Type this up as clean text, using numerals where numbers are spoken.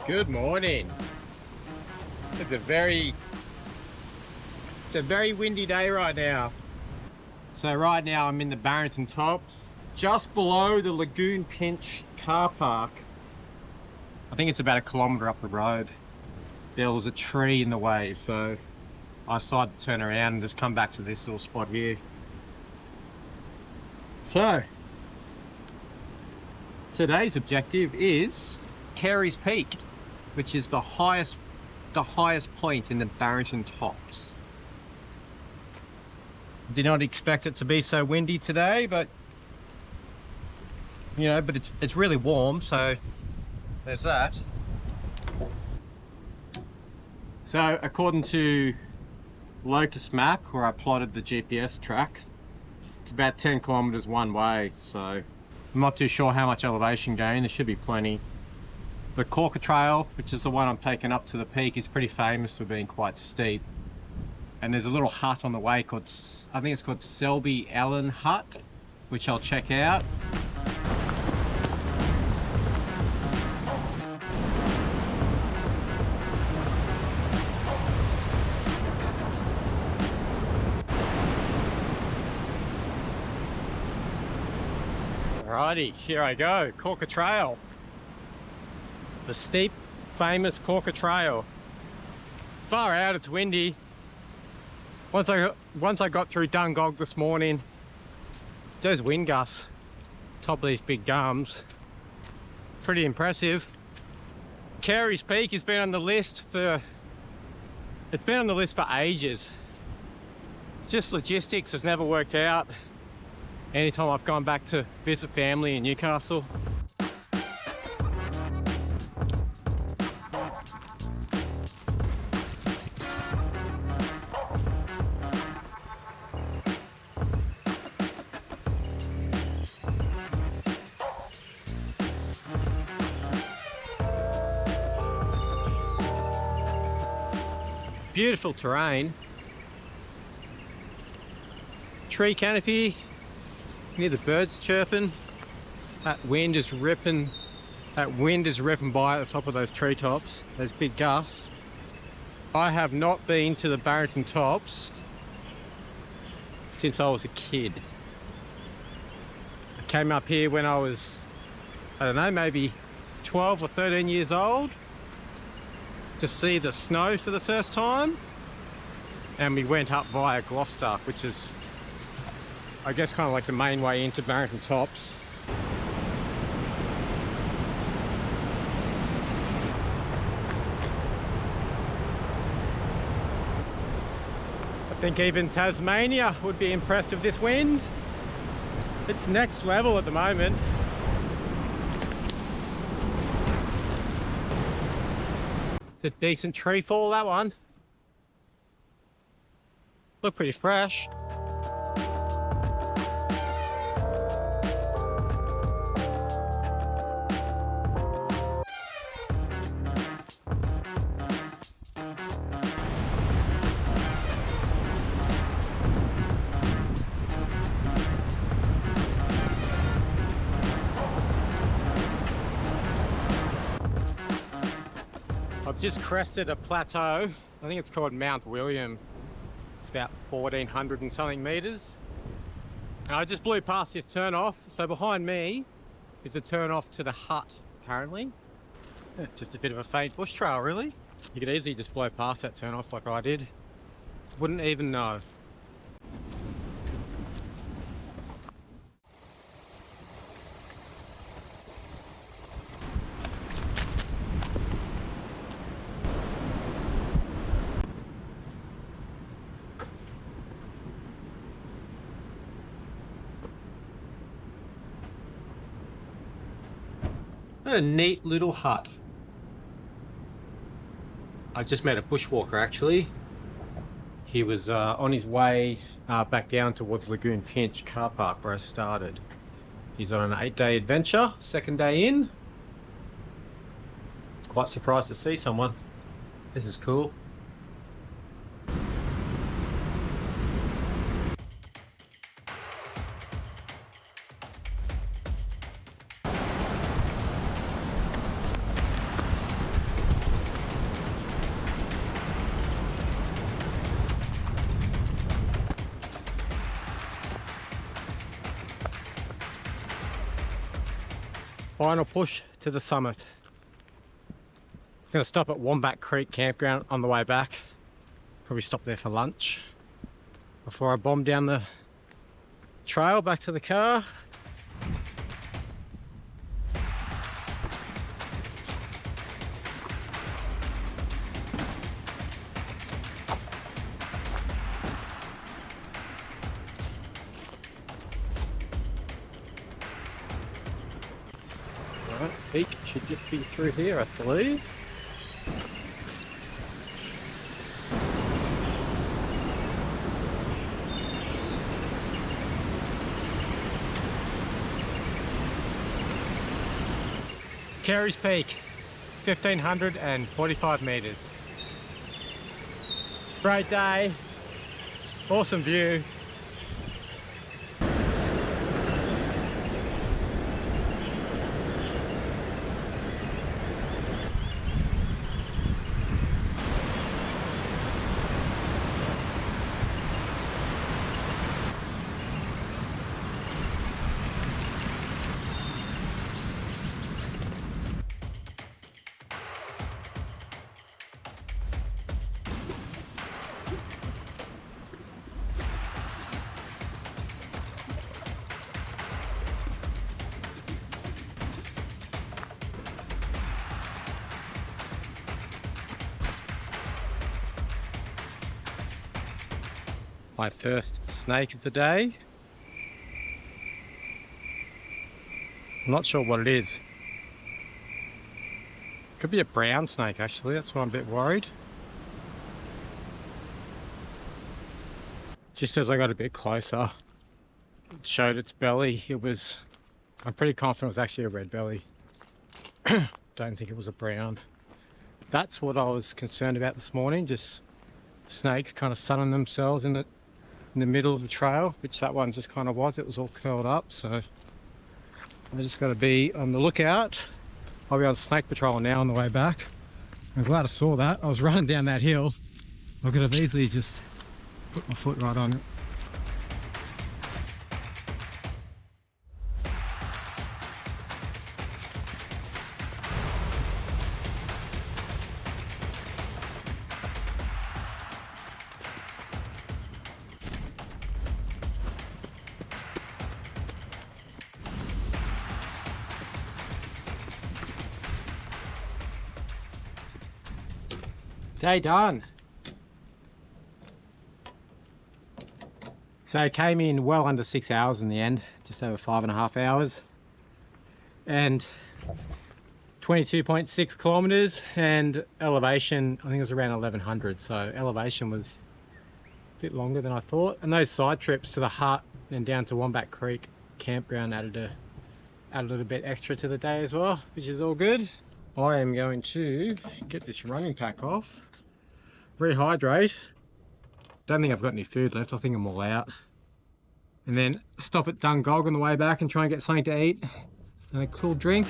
Good morning. It's a very windy day right now. So right now I'm in the Barrington Tops, just below the Lagoon Pinch car park. I think it's about 1 kilometre up the road. There was a tree in the way, so I decided to turn around and just come back to this little spot here. So today's objective is Careys Peak, which is the highest point in the Barrington Tops. Did not expect it to be so windy today, but you know, it's really warm, so there's that. So according to Locust Map, where I plotted the GPS track, it's about 10 kilometers one way, so I'm not too sure how much elevation gain. There should be plenty. The Corker Trail, which is the one I'm taking up to the peak, is pretty famous for being quite steep. And there's a little hut on the way called, I think it's called Selby Allen Hut, which I'll check out. Alrighty, here I go, Corker Trail. The steep, famous Corker Trail. Far out, it's windy. Once I got through Dungog this morning, those wind gusts, top of these big gums, pretty impressive. Careys Peak has been on the list for, ages. It's just logistics has never worked out. Anytime I've gone back to visit family in Newcastle. Beautiful terrain. Tree canopy. You hear the birds chirping. That wind is ripping by at the top of those treetops. Those big gusts. I have not been to the Barrington Tops since I was a kid. I came up here when I was, I don't know, maybe 12 or 13 years old to see the snow for the first time, and we went up via Gloucester, which is, I guess, kind of like the main way into Barrington Tops. I think even Tasmania would be impressed with this wind. It's next level at the moment. It's a decent tree fall, that one. Look pretty fresh. I've just crested a plateau. I think it's called Mount William. It's about 1,400 and something meters. And I just blew past this turn off. So behind me is a turn off to the hut, apparently. Just a bit of a faint bush trail, really. You could easily just blow past that turn off like I did. Wouldn't even know. A neat little hut. I just met a bushwalker actually. He was on his way back down towards Lagoon Pinch car park where I started. He's on an 8-day adventure, second day in. Quite surprised to see someone. This is cool. Final push to the summit. Gonna stop at Wombat Creek campground on the way back. Probably stop there for lunch before I bomb down the trail back to the car. Right, peak should just be through here, I believe. Careys Peak, 1,545 metres. Great day, awesome view. My first snake of the day. I'm not sure what it is. Could be a brown snake actually, that's why I'm a bit worried. Just as I got a bit closer, it showed its belly. I'm pretty confident it was actually a red belly. Don't think it was a brown. That's what I was concerned about this morning, just snakes kind of sunning themselves in the middle of the trail, which that one just kind of was. It was all curled up, so I just got to be on the lookout. I'll be on snake patrol now on the way back. I'm glad I saw that. I was running down that hill. I could have easily just put my foot right on it. Day done. So it came in well under 6 hours in the end, just over 5.5 hours. And 22.6 kilometers, and elevation, I think it was around 1100. So elevation was a bit longer than I thought. And those side trips to the hut and down to Wombat Creek campground added a little bit extra to the day as well, which is all good. I am going to get this running pack off, rehydrate. Don't think I've got any food left, I think I'm all out. And then stop at Dungog on the way back and try and get something to eat and a cool drink.